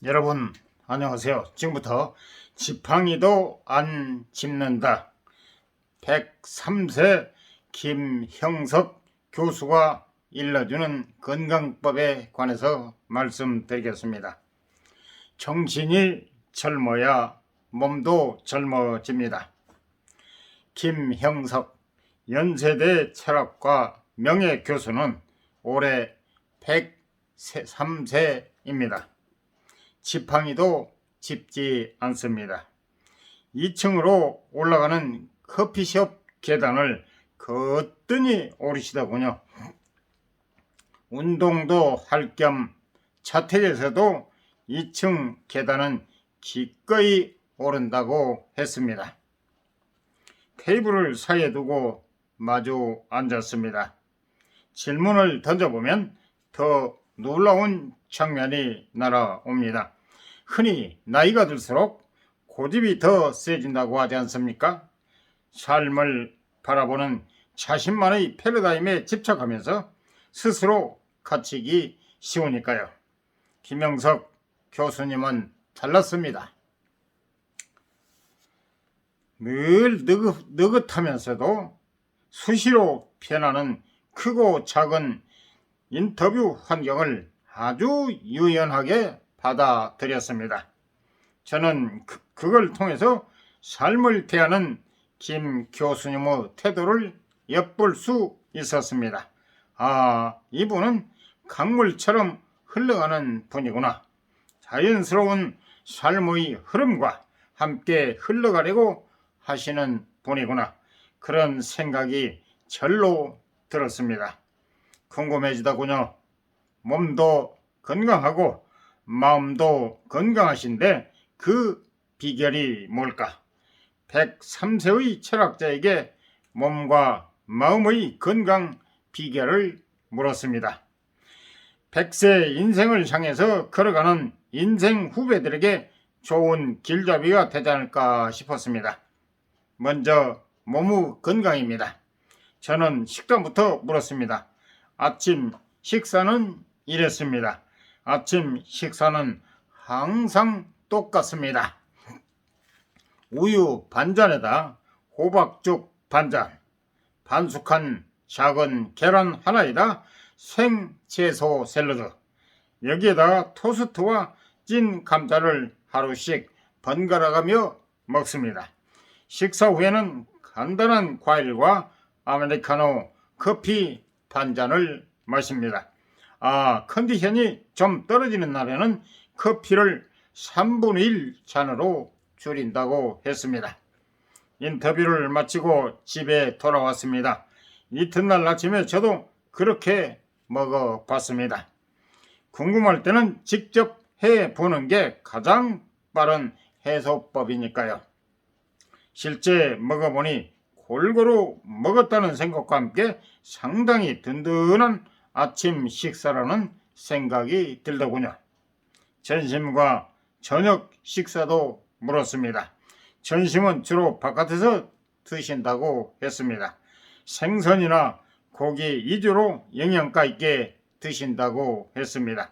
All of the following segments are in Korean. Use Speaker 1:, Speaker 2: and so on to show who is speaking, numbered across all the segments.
Speaker 1: 여러분 안녕하세요. 지금부터 지팡이도 안 짚는다 103세 김형석 교수가 일러주는 건강법에 관해서 말씀드리겠습니다. 정신이 젊어야 몸도 젊어집니다. 김형석 연세대 철학과 명예교수는 올해 103세입니다. 지팡이도 짚지 않습니다. 2층으로 올라가는 커피숍 계단을 거뜬히 오르시더군요. 운동도 할 겸 자택에서도 2층 계단은 기꺼이 오른다고 했습니다. 테이블을 사이에 두고 마주 앉았습니다. 질문을 던져보면 더 놀라운 장면이 날아옵니다. 흔히 나이가 들수록 고집이 더 세진다고 하지 않습니까? 삶을 바라보는 자신만의 패러다임에 집착하면서 스스로 갇히기 쉬우니까요. 김형석 교수님은 달랐습니다. 늘 느긋하면서도 수시로 변하는 크고 작은 인터뷰 환경을 아주 유연하게 받아들였습니다. 저는 그걸 통해서 삶을 대하는 김 교수님의 태도를 엿볼 수 있었습니다. 이분은 강물처럼 흘러가는 분이구나. 자연스러운 삶의 흐름과 함께 흘러가려고 하시는 분이구나. 그런 생각이 절로 들었습니다. 궁금해지더군요. 몸도 건강하고 마음도 건강하신데 그 비결이 뭘까? 103세의 철학자에게 몸과 마음의 건강 비결을 물었습니다. 100세 인생을 향해서 걸어가는 인생 후배들에게 좋은 길잡이가 되지 않을까 싶었습니다. 먼저 몸의 건강입니다. 저는 식단부터 물었습니다. 아침 식사는 이랬습니다. 아침 식사는 항상 똑같습니다. 우유 반잔에다 호박죽 반잔, 반숙한 작은 계란 하나에다 생채소 샐러드, 여기에다가 토스트와 찐 감자를 하루씩 번갈아가며 먹습니다. 식사 후에는 간단한 과일과 아메리카노, 커피 반잔을 마십니다. 컨디션이 좀 떨어지는 날에는 커피를 3분의 1 잔으로 줄인다고 했습니다. 인터뷰를 마치고 집에 돌아왔습니다. 이튿날 아침에 저도 그렇게 먹어봤습니다. 궁금할 때는 직접 해보는 게 가장 빠른 해소법이니까요. 실제 먹어보니 골고루 먹었다는 생각과 함께 상당히 든든한 아침 식사라는 생각이 들더군요. 점심과 저녁 식사도 물었습니다. 점심은 주로 바깥에서 드신다고 했습니다. 생선이나 고기 위주로 영양가 있게 드신다고 했습니다.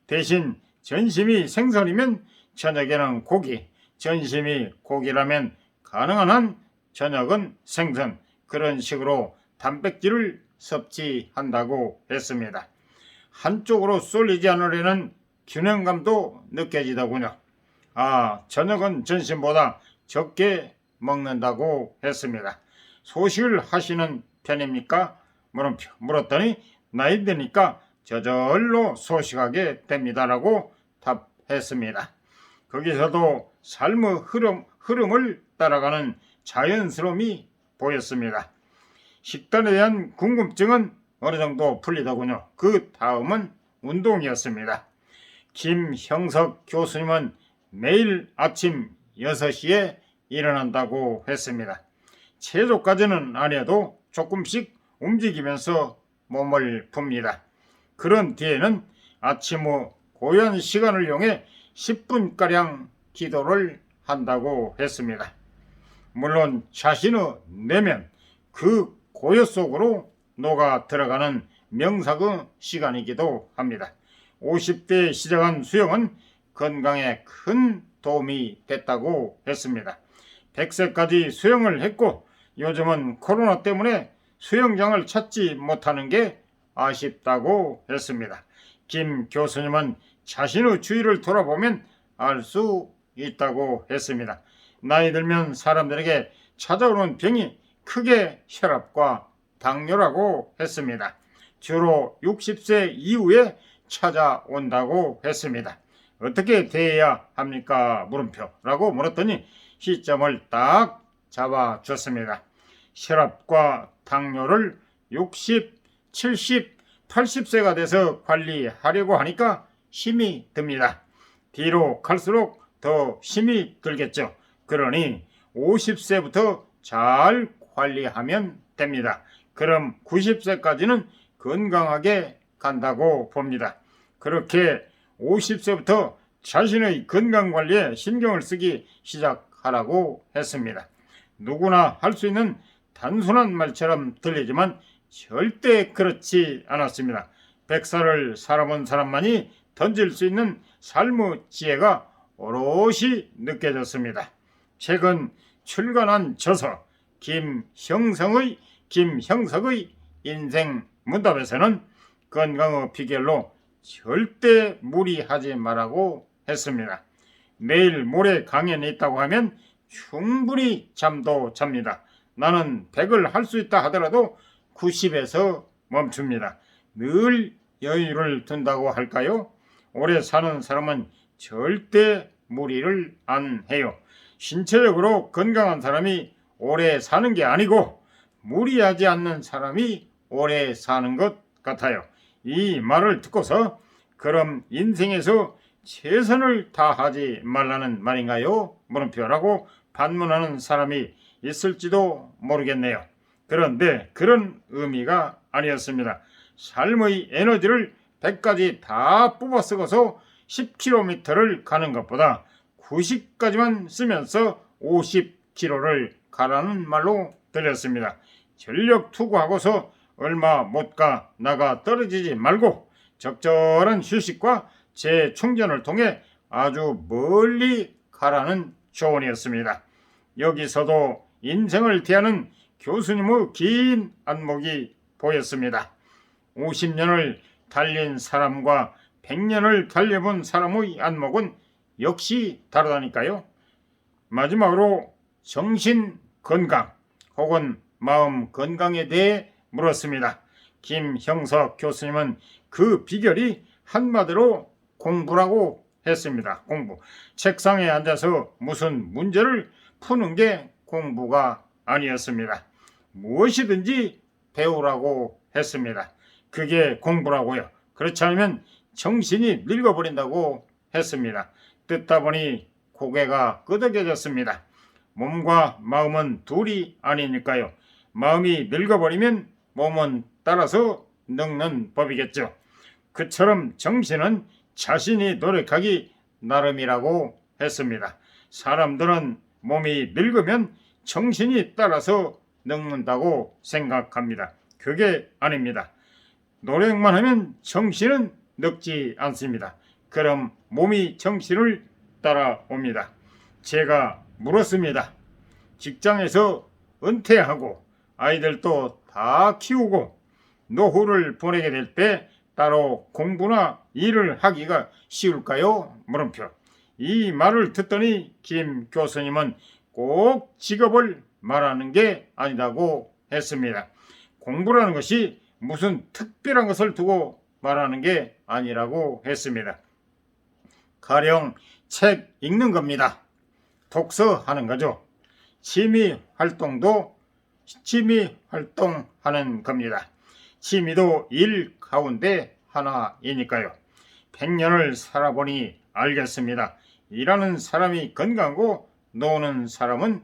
Speaker 1: 대신 점심이 생선이면 저녁에는 고기, 점심이 고기라면 가능한 한 저녁은 생선, 그런 식으로 단백질을 섭취한다고 했습니다. 한쪽으로 쏠리지 않으려는 균형감도 느껴지더군요. 저녁은 점심보다 적게 먹는다고 했습니다. 소식을 하시는 편입니까? 물었더니 나이 드니까 저절로 소식하게 됩니다라고 답했습니다. 거기서도 삶의 흐름을 따라가는 자연스러움이 보였습니다. 식단에 대한 궁금증은 어느 정도 풀리더군요. 그 다음은 운동이었습니다. 김형석 교수님은 매일 아침 6시에 일어난다고 했습니다. 체조까지는 아니어도 조금씩 움직이면서 몸을 풉니다. 그런 뒤에는 아침 후 고요한 시간을 이용해 10분가량 기도를 한다고 했습니다. 물론 자신의 내면, 그 고요 속으로 녹아 들어가는 명상의 시간이기도 합니다. 50대에 시작한 수영은 건강에 큰 도움이 됐다고 했습니다. 100세까지 수영을 했고 요즘은 코로나 때문에 수영장을 찾지 못하는 게 아쉽다고 했습니다. 김 교수님은 자신의 주위를 돌아보면 알 수 있다고 했습니다. 나이 들면 사람들에게 찾아오는 병이 크게 혈압과 당뇨라고 했습니다. 주로 60세 이후에 찾아온다고 했습니다. 어떻게 대해야 합니까? 물음표라고 물었더니 시점을 딱 잡아줬습니다. 혈압과 당뇨를 60, 70, 80세가 돼서 관리하려고 하니까 힘이 듭니다. 뒤로 갈수록 더 힘이 들겠죠. 그러니 50세부터 잘 관리하면 됩니다. 그럼 90세까지는 건강하게 간다고 봅니다. 그렇게 50세부터 자신의 건강관리에 신경을 쓰기 시작하라고 했습니다. 누구나 할 수 있는 단순한 말처럼 들리지만 절대 그렇지 않았습니다. 100살을 살아본 사람만이 던질 수 있는 삶의 지혜가 오롯이 느껴졌습니다. 최근 출간한 저서 김형석의 인생 문답에서는 건강의 비결로 절대 무리하지 말라고 했습니다. 내일 모레 강연이 있다고 하면 충분히 잠도 잡니다. 나는 100을 할 수 있다 하더라도 90에서 멈춥니다. 늘 여유를 둔다고 할까요? 오래 사는 사람은 절대 무리를 안 해요. 신체적으로 건강한 사람이 오래 사는 게 아니고 무리하지 않는 사람이 오래 사는 것 같아요. 이 말을 듣고서 그럼 인생에서 최선을 다하지 말라는 말인가요? 물음표라고 반문하는 사람이 있을지도 모르겠네요. 그런데 그런 의미가 아니었습니다. 삶의 에너지를 100까지 다 뽑아 쓰고서 10km를 가는 것보다 90까지만 쓰면서 50km를 가라는 말로 들렸습니다. 전력 투구하고서 얼마 못 가 나가 떨어지지 말고 적절한 휴식과 재충전을 통해 아주 멀리 가라는 조언이었습니다. 여기서도 인생을 대하는 교수님의 긴 안목이 보였습니다. 50년을 달린 사람과 100년을 달려본 사람의 안목은 역시 다르다니까요. 마지막으로 정신 건강 혹은 마음 건강에 대해 물었습니다. 김형석 교수님은 그 비결이 한마디로 공부라고 했습니다. 공부. 책상에 앉아서 무슨 문제를 푸는 게 공부가 아니었습니다. 무엇이든지 배우라고 했습니다. 그게 공부라고요. 그렇지 않으면 정신이 늙어버린다고 했습니다. 듣다 보니 고개가 끄덕여졌습니다. 몸과 마음은 둘이 아니니까요. 마음이 늙어버리면 몸은 따라서 늙는 법이겠죠. 그처럼 정신은 자신이 노력하기 나름이라고 했습니다. 사람들은 몸이 늙으면 정신이 따라서 늙는다고 생각합니다. 그게 아닙니다. 노력만 하면 정신은 늙지 않습니다. 그럼 몸이 정신을 따라옵니다. 제가 물었습니다. 직장에서 은퇴하고 아이들도 다 키우고 노후를 보내게 될 때 따로 공부나 일을 하기가 쉬울까요? 물음표. 이 말을 듣더니 김 교수님은 꼭 직업을 말하는 게 아니라고 했습니다. 공부라는 것이 무슨 특별한 것을 두고 말하는 게 아니라고 했습니다. 가령 책 읽는 겁니다. 독서하는 거죠. 취미 활동하는 겁니다. 취미도 일 가운데 하나이니까요. 100년을 살아보니 알겠습니다. 일하는 사람이 건강하고 노는 사람은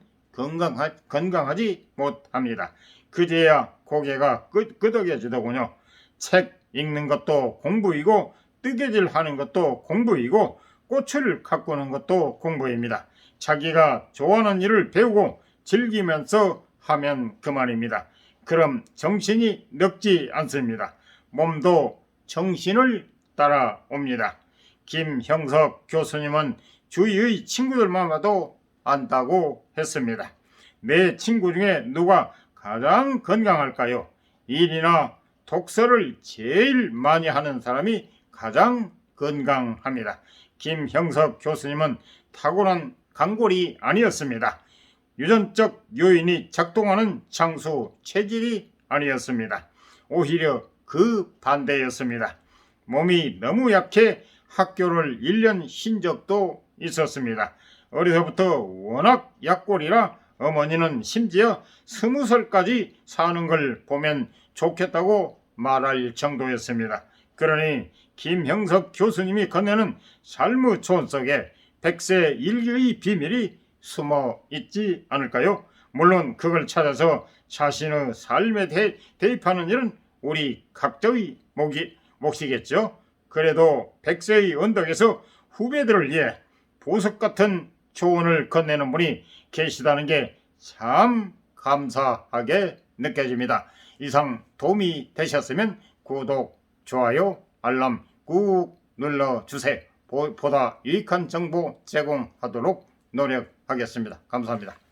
Speaker 1: 건강하지 못합니다. 그제야 고개가 끄덕여지더군요. 책 읽는 것도 공부이고 뜨개질 하는 것도 공부이고 꽃을 가꾸는 것도 공부입니다. 자기가 좋아하는 일을 배우고 즐기면서 하면 그만입니다. 그럼 정신이 늙지 않습니다. 몸도 정신을 따라옵니다. 김형석 교수님은 주위의 친구들만 봐도 안다고 했습니다. 내 친구 중에 누가 가장 건강할까요? 일이나 독서를 제일 많이 하는 사람이 가장 건강합니다. 김형석 교수님은 타고난 강골이 아니었습니다. 유전적 요인이 작동하는 장수 체질이 아니었습니다. 오히려 그 반대였습니다. 몸이 너무 약해 학교를 1년 쉰 적도 있었습니다. 어려서부터 워낙 약골이라 어머니는 심지어 20살까지 사는 걸 보면 좋겠다고 말할 정도였습니다. 그러니 김형석 교수님이 건네는 삶의 촌 속에 100세 일기의 비밀이 숨어 있지 않을까요? 물론 그걸 찾아서 자신의 삶에 대입하는 일은 우리 각자의 몫이겠죠. 그래도 100세의 언덕에서 후배들을 위해 보석 같은 조언을 건네는 분이 계시다는 게 참 감사하게 느껴집니다. 이상 도움이 되셨으면 구독, 좋아요, 알람 꾹 눌러주세요. 보다 유익한 정보 제공하도록 노력하겠습니다. 감사합니다.